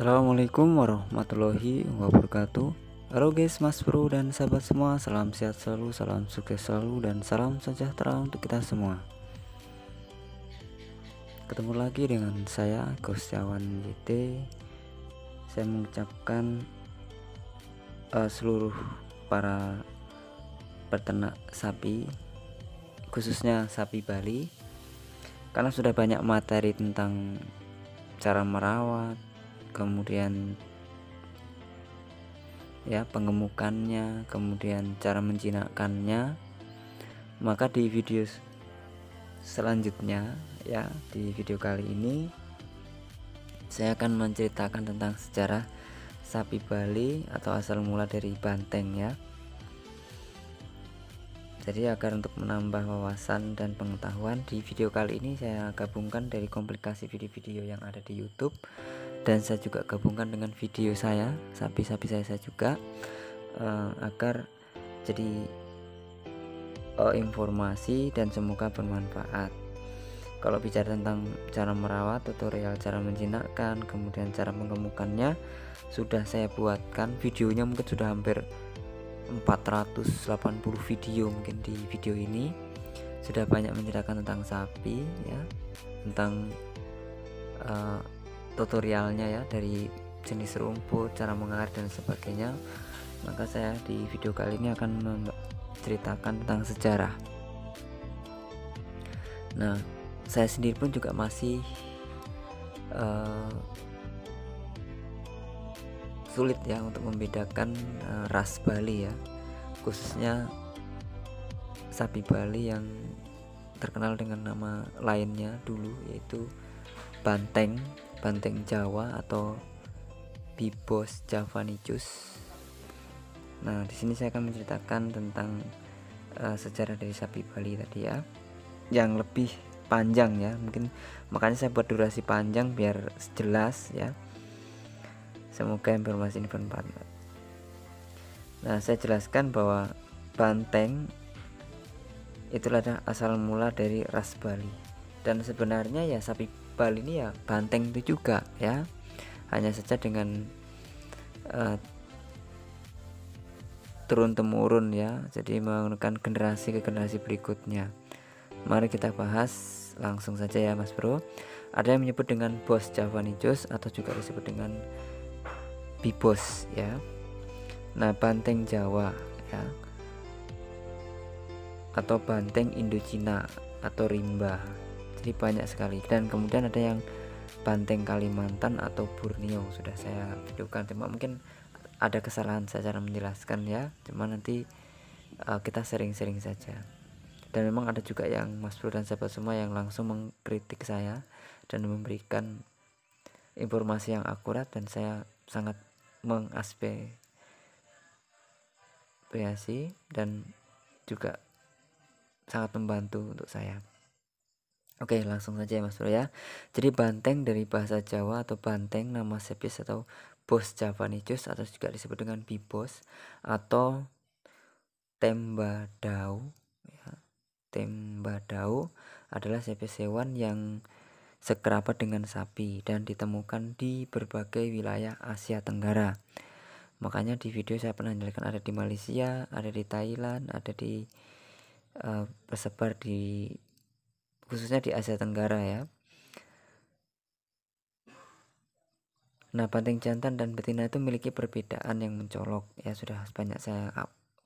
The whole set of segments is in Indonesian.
Assalamualaikum warahmatullahi wabarakatuh. Halo guys, Mas Bro dan sahabat semua, salam sehat selalu, salam sukses selalu, dan salam sejahtera untuk kita semua. Ketemu lagi dengan saya Gustiawan YT. Saya mengucapkan seluruh para peternak sapi, khususnya sapi Bali, karena sudah banyak materi tentang cara merawat, kemudian ya pengemukannya, kemudian cara menjinakkannya. Maka di video selanjutnya, ya di video kali ini saya akan menceritakan tentang sejarah sapi Bali atau asal mula dari banteng ya. Jadi agar untuk menambah wawasan dan pengetahuan, di video kali ini saya gabungkan dari kompilasi video-video yang ada di YouTube, dan saya juga gabungkan dengan video saya, sapi-sapi saya juga, agar jadi informasi dan semoga bermanfaat. Kalau bicara tentang cara merawat, tutorial cara menjinakkan, kemudian cara mengemukannya, sudah saya buatkan videonya, mungkin sudah hampir 480 video. Mungkin di video ini sudah banyak menceritakan tentang sapi ya, tentang tutorialnya ya, dari jenis rumput, cara mengalir dan sebagainya. Maka saya di video kali ini akan menceritakan tentang sejarah. Nah, saya sendiri pun juga masih sulit ya untuk membedakan ras Bali ya, khususnya sapi Bali yang terkenal dengan nama lainnya dulu, yaitu banteng Jawa atau Bibos javanicus. Nah, di sini saya akan menceritakan tentang sejarah dari sapi Bali tadi ya, yang lebih panjang ya, mungkin makanya saya buat durasi panjang biar jelas ya. Semoga informasi ini bermanfaat. Nah, saya jelaskan bahwa banteng itulah asal mula dari ras Bali, dan sebenarnya ya sapi Bali ini ya banteng itu juga ya, hanya saja dengan turun temurun ya, jadi menggunakan generasi ke generasi berikutnya. Mari kita bahas langsung saja ya Mas Bro. Ada yang menyebut dengan Bos javanicus atau juga disebut dengan Bibos ya. Nah, banteng Jawa ya, atau banteng Indochina atau rimba, jadi banyak sekali. Dan kemudian ada yang banteng Kalimantan atau Borneo, sudah saya videokan, cuma mungkin ada kesalahan saya cara menjelaskan ya, cuma nanti kita sering-sering saja. Dan memang ada juga yang Mas Bro dan sahabat semua yang langsung mengkritik saya dan memberikan informasi yang akurat, dan saya sangat mengapresiasi dan juga sangat membantu untuk saya. Oke, langsung saja ya Mas Bro ya. Jadi banteng dari bahasa Jawa atau banteng, nama spesies atau Bos javanicus atau juga disebut dengan Bibos atau Tembadau ya. Tembadau adalah spesies hewan yang sekerabat dengan sapi dan ditemukan di berbagai wilayah Asia Tenggara. Makanya di video saya pernah menjelaskan ada di Malaysia, ada di Thailand, ada di tersebar di khususnya di Asia Tenggara ya. Nah, banteng jantan dan betina itu memiliki perbedaan yang mencolok ya, sudah banyak saya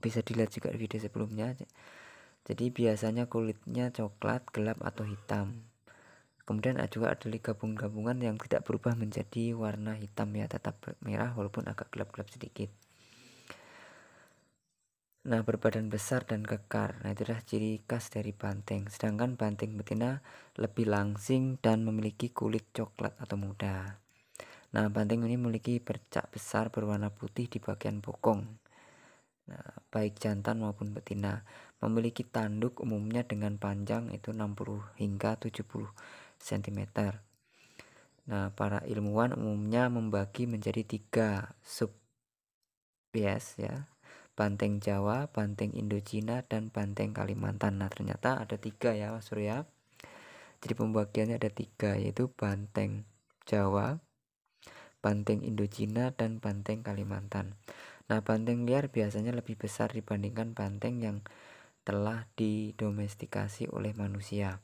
bisa dilihat juga di video sebelumnya. Jadi biasanya kulitnya coklat, gelap atau hitam. Kemudian juga ada gabungan yang tidak berubah menjadi warna hitam ya, tetap merah walaupun agak gelap-gelap sedikit. Nah, berbadan besar dan kekar. Nah, itulah ciri khas dari banteng. Sedangkan banteng betina lebih langsing dan memiliki kulit coklat atau muda. Nah, banteng ini memiliki bercak besar berwarna putih di bagian bokong. Nah, baik jantan maupun betina memiliki tanduk umumnya dengan panjang itu 60 hingga 70 cm. Nah, para ilmuwan umumnya membagi menjadi 3 subspesies ya. Banteng Jawa, banteng Indochina, dan banteng Kalimantan. Nah, ternyata ada 3 ya Mas Surya. Jadi pembagiannya ada 3, yaitu banteng Jawa, banteng Indochina, dan banteng Kalimantan. Nah, banteng liar biasanya lebih besar dibandingkan banteng yang telah didomestikasi oleh manusia.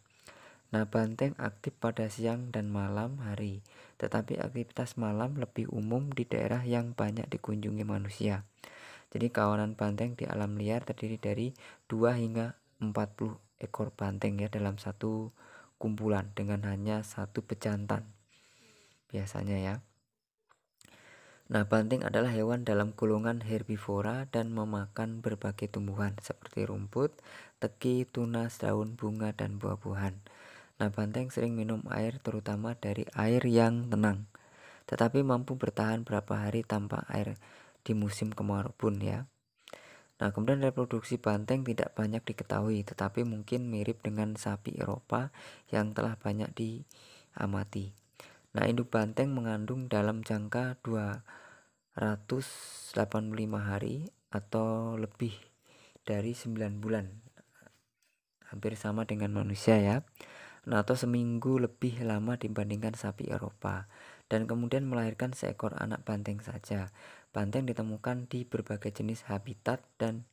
Nah, banteng aktif pada siang dan malam hari, tetapi aktivitas malam lebih umum di daerah yang banyak dikunjungi manusia. Jadi kawanan banteng di alam liar terdiri dari 2 hingga 40 ekor banteng ya dalam satu kumpulan dengan hanya satu bejantan biasanya ya. Nah, banteng adalah hewan dalam golongan herbivora dan memakan berbagai tumbuhan seperti rumput, teki, tunas, daun, bunga, dan buah-buahan. Nah, banteng sering minum air terutama dari air yang tenang, tetapi mampu bertahan berapa hari tanpa air di musim kemarau pun ya. Nah, kemudian reproduksi banteng tidak banyak diketahui, tetapi mungkin mirip dengan sapi Eropa yang telah banyak diamati. Nah, induk banteng mengandung dalam jangka 285 hari atau lebih dari 9 bulan. Hampir sama dengan manusia ya. Nah, atau seminggu lebih lama dibandingkan sapi Eropa. Dan kemudian melahirkan seekor anak banteng saja. Banteng ditemukan di berbagai jenis habitat dan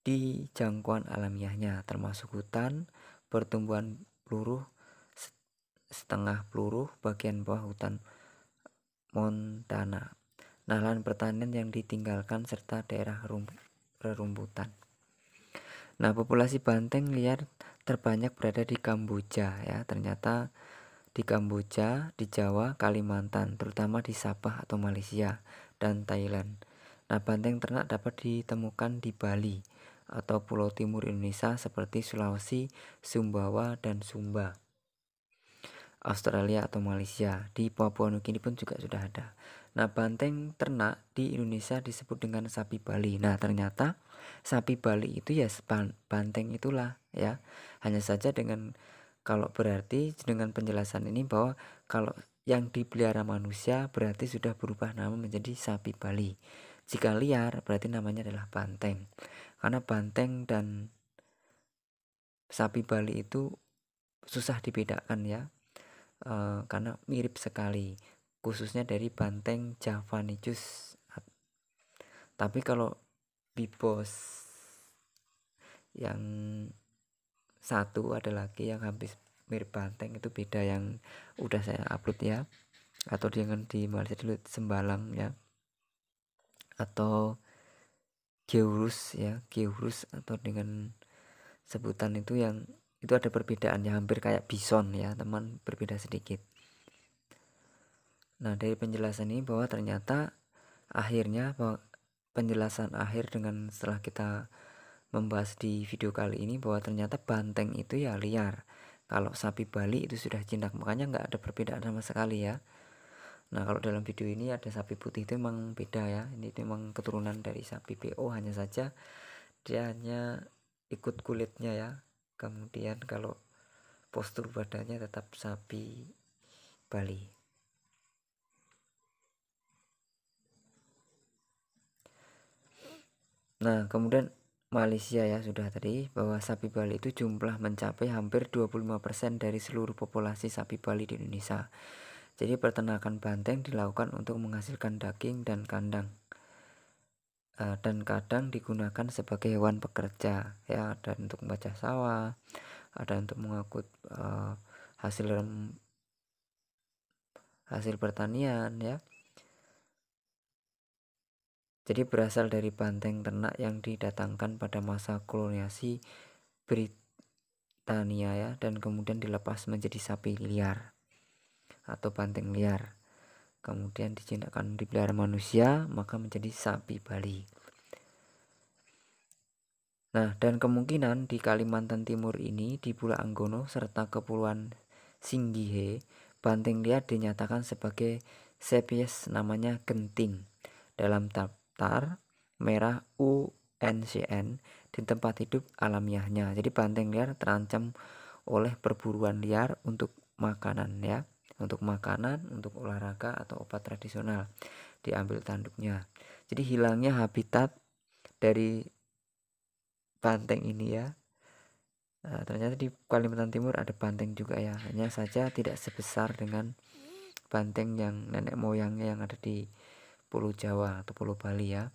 di jangkauan alamiahnya, termasuk hutan, pertumbuhan peluruh, setengah peluruh, bagian bawah hutan montana, nah lahan pertanian yang ditinggalkan, serta daerah rerumputan. Nah, populasi banteng liar terbanyak berada di Kamboja ya. Ternyata di Kamboja, di Jawa, Kalimantan, terutama di Sabah atau Malaysia dan Thailand. Nah, banteng ternak dapat ditemukan di Bali atau Pulau Timur Indonesia seperti Sulawesi, Sumbawa, dan Sumba. Australia atau Malaysia, di Papua Nugini pun juga sudah ada. Nah, banteng ternak di Indonesia disebut dengan sapi Bali. Nah, ternyata sapi Bali itu ya banteng itulah ya. Hanya saja kalau berarti dengan penjelasan ini bahwa kalau yang dipelihara manusia berarti sudah berubah nama menjadi sapi Bali. Jika liar berarti namanya adalah banteng. Karena banteng dan sapi Bali itu susah dibedakan ya. Karena mirip sekali, khususnya dari banteng Javanicus. Tapi kalau bibos yang satu ada lagi yang hampir mirip banteng, itu beda, yang udah saya upload ya, atau jangan di Malaysia dulu, sembalang ya, atau geurus ya, geurus atau dengan sebutan itu yang itu ada perbedaan ya, hampir kayak bison ya teman, berbeda sedikit. Nah, dari penjelasan ini bahwa ternyata akhirnya penjelasan akhir dengan setelah kita membahas di video kali ini bahwa ternyata banteng itu ya liar. Kalau sapi Bali itu sudah jinak, makanya nggak ada perbedaan sama sekali ya. Nah, kalau dalam video ini ada sapi putih itu memang beda ya. Ini memang keturunan dari sapi PO, hanya saja dia hanya ikut kulitnya ya. Kemudian kalau postur badannya tetap sapi Bali. Nah, kemudian Malaysia ya sudah tadi, bahwa sapi Bali itu jumlah mencapai hampir 25% dari seluruh populasi sapi Bali di Indonesia. Jadi peternakan banteng dilakukan untuk menghasilkan daging dan kandang. Dan kadang digunakan sebagai hewan pekerja ya, ada untuk membajak sawah, ada untuk mengangkut hasil pertanian ya. Jadi berasal dari banteng ternak yang didatangkan pada masa koloniasi Britania ya, dan kemudian dilepas menjadi sapi liar atau banteng liar. Kemudian dijinakkan dipelihara manusia, maka menjadi sapi Bali. Nah, dan kemungkinan di Kalimantan Timur ini, di Pulau Anggono serta Kepulauan Singgihe, banteng liar dinyatakan sebagai spesies namanya genting dalam daftar merah UNCN di tempat hidup alamiahnya. Jadi banteng liar terancam oleh perburuan liar untuk makanan ya, untuk makanan, untuk olahraga atau obat tradisional diambil tanduknya. Jadi hilangnya habitat dari banteng ini ya. Nah, ternyata di Kalimantan Timur ada banteng juga ya, hanya saja tidak sebesar dengan banteng yang nenek moyangnya yang ada di Pulau Jawa atau Pulau Bali ya,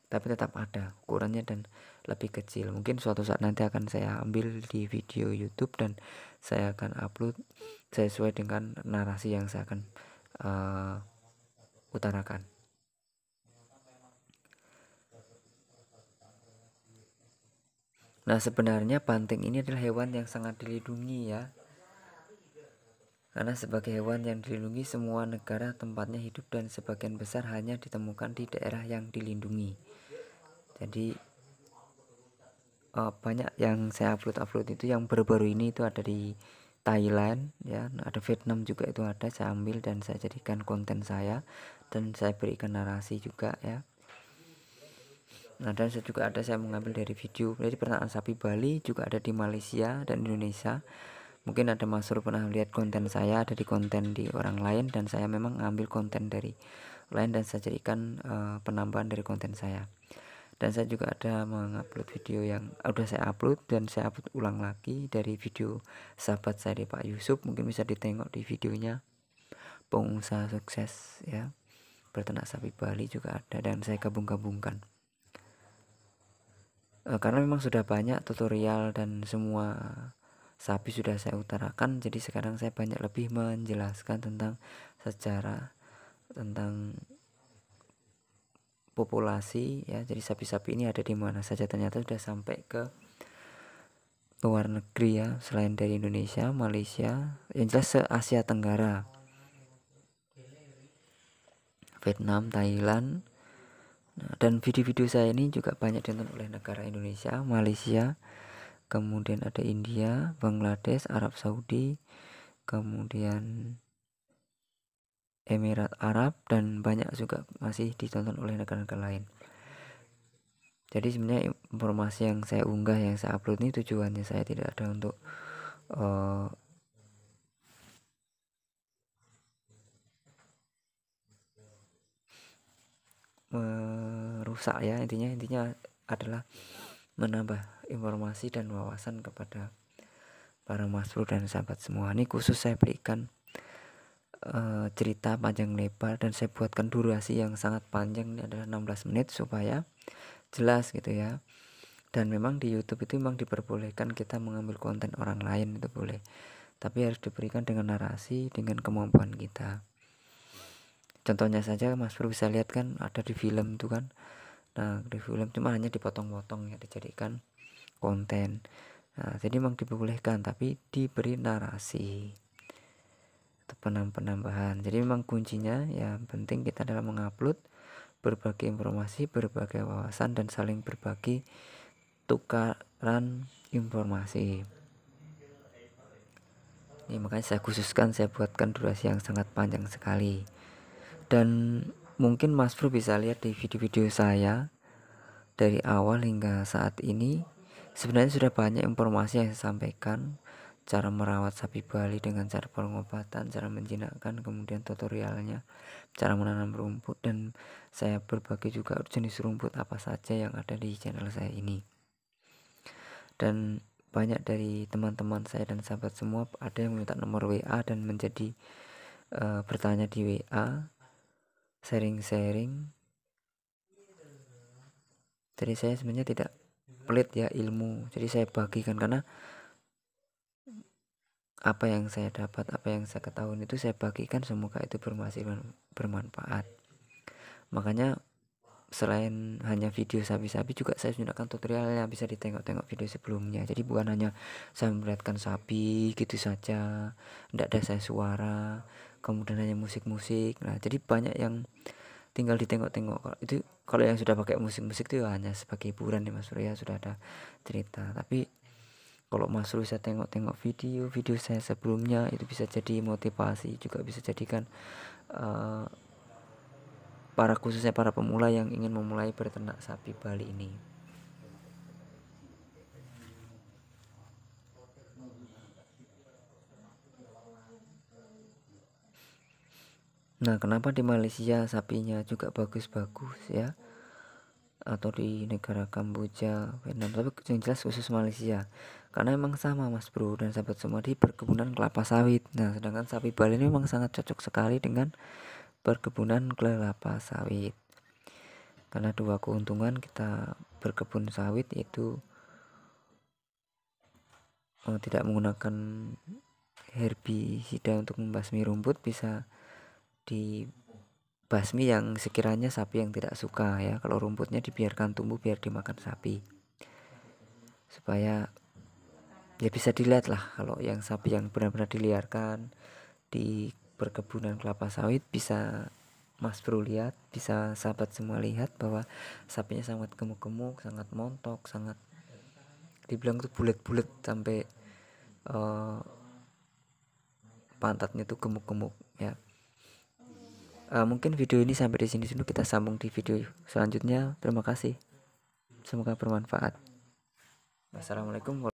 tapi tetap ada ukurannya dan lebih kecil. Mungkin suatu saat nanti akan saya ambil di video YouTube dan saya akan upload sesuai dengan narasi yang saya akan utarakan. Nah, sebenarnya banteng ini adalah hewan yang sangat dilindungi ya, karena sebagai hewan yang dilindungi, semua negara tempatnya hidup dan sebagian besar hanya ditemukan di daerah yang dilindungi. Jadi banyak yang saya upload itu yang baru-baru ini itu ada di Thailand ya, ada Vietnam juga itu ada, saya ambil dan saya jadikan konten saya dan saya berikan narasi juga ya. Nah, dan saya juga ada saya mengambil dari video, jadi peternakan sapi Bali juga ada di Malaysia dan Indonesia. Mungkin ada Mas Sur pernah lihat konten saya ada di konten di orang lain, dan saya memang ngambil konten dari lain dan saya jadikan penambahan dari konten saya. Dan saya juga ada mengupload video yang udah saya upload dan saya upload ulang lagi dari video sahabat saya di Pak Yusuf, mungkin bisa ditengok di videonya, pengusaha sukses ya, peternak sapi Bali juga ada, dan saya gabung-gabungkan karena memang sudah banyak tutorial dan semua sapi sudah saya utarakan, jadi sekarang saya banyak lebih menjelaskan tentang sejarah, tentang populasi ya. Jadi sapi-sapi ini ada di mana saja, ternyata sudah sampai ke luar negeri ya, selain dari Indonesia, Malaysia, yang jelas se Asia Tenggara, Vietnam, Thailand. Nah, dan video-video saya ini juga banyak ditonton oleh negara Indonesia, Malaysia, kemudian ada India, Bangladesh, Arab Saudi, kemudian Emirat Arab, dan banyak juga masih ditonton oleh negara-negara lain. Jadi sebenarnya informasi yang saya unggah, yang saya upload ini tujuannya saya tidak ada untuk merusak ya, intinya adalah menambah informasi dan wawasan kepada para mas bro dan sahabat semua. Ini khusus saya berikan cerita panjang lebar dan saya buatkan durasi yang sangat panjang, ini adalah 16 menit supaya jelas gitu ya. Dan memang di YouTube itu memang diperbolehkan kita mengambil konten orang lain, itu boleh, tapi harus diberikan dengan narasi, dengan kemampuan kita. Contohnya saja mas bro bisa lihat kan ada di film itu kan. Nah, di film cuma hanya dipotong-potong ya, dijadikan konten. Nah, jadi memang diperbolehkan tapi diberi narasi atau penambahan. Jadi memang kuncinya yang penting kita adalah mengupload berbagai informasi, berbagai wawasan, dan saling berbagi tukaran informasi. Ini makanya saya khususkan, saya buatkan durasi yang sangat panjang sekali. Dan mungkin Mas Bro bisa lihat di video-video saya dari awal hingga saat ini, sebenarnya sudah banyak informasi yang saya sampaikan, cara merawat sapi Bali dengan cara pengobatan, cara menjinakkan, kemudian tutorialnya, cara menanam rumput, dan saya berbagi juga jenis rumput apa saja yang ada di channel saya ini. Dan banyak dari teman-teman saya dan sahabat semua ada yang minta nomor WA dan menjadi bertanya di WA, sharing-sharing. Jadi saya sebenarnya tidak pelit ya ilmu, jadi saya bagikan karena apa yang saya dapat, apa yang saya ketahui itu saya bagikan, semoga itu bermanfaat. Makanya selain hanya video sapi-sapi juga saya gunakan tutorial yang bisa ditengok-tengok video sebelumnya. Jadi bukan hanya saya memperlihatkan sapi gitu saja, tidak ada saya suara, kemudian hanya musik-musik. Nah, jadi banyak yang tinggal ditengok-tengok. Itu kalau yang sudah pakai musik-musik itu hanya sebagai hiburan nih Mas Surya, sudah ada cerita. Tapi kalau Mas Surya saya tengok-tengok video saya sebelumnya, itu bisa jadi motivasi, juga bisa jadikan khususnya para pemula yang ingin memulai berternak sapi Bali ini. Nah, kenapa di Malaysia sapinya juga bagus-bagus ya? atau di negara Kamboja, Vietnam, tapi yang jelas khusus Malaysia. Karena memang sama Mas Bro dan sahabat semua di perkebunan kelapa sawit. Nah, sedangkan sapi Bali ini memang sangat cocok sekali dengan perkebunan kelapa sawit. Karena dua keuntungan kita berkebun sawit, yaitu tidak menggunakan herbisida untuk membasmi rumput, bisa dibasmi yang sekiranya sapi yang tidak suka ya. Kalau rumputnya dibiarkan tumbuh biar dimakan sapi, supaya ya bisa dilihat lah. Kalau yang sapi yang benar-benar diliarkan di perkebunan kelapa sawit, bisa Mas Bro lihat, bisa sahabat semua lihat bahwa sapinya sangat gemuk-gemuk, sangat montok, sangat dibilang tuh bulet-bulet sampai pantatnya tuh gemuk-gemuk ya. Mungkin video ini sampai di sini dulu, kita sambung di video selanjutnya. Terima kasih, semoga bermanfaat. Wassalamualaikum.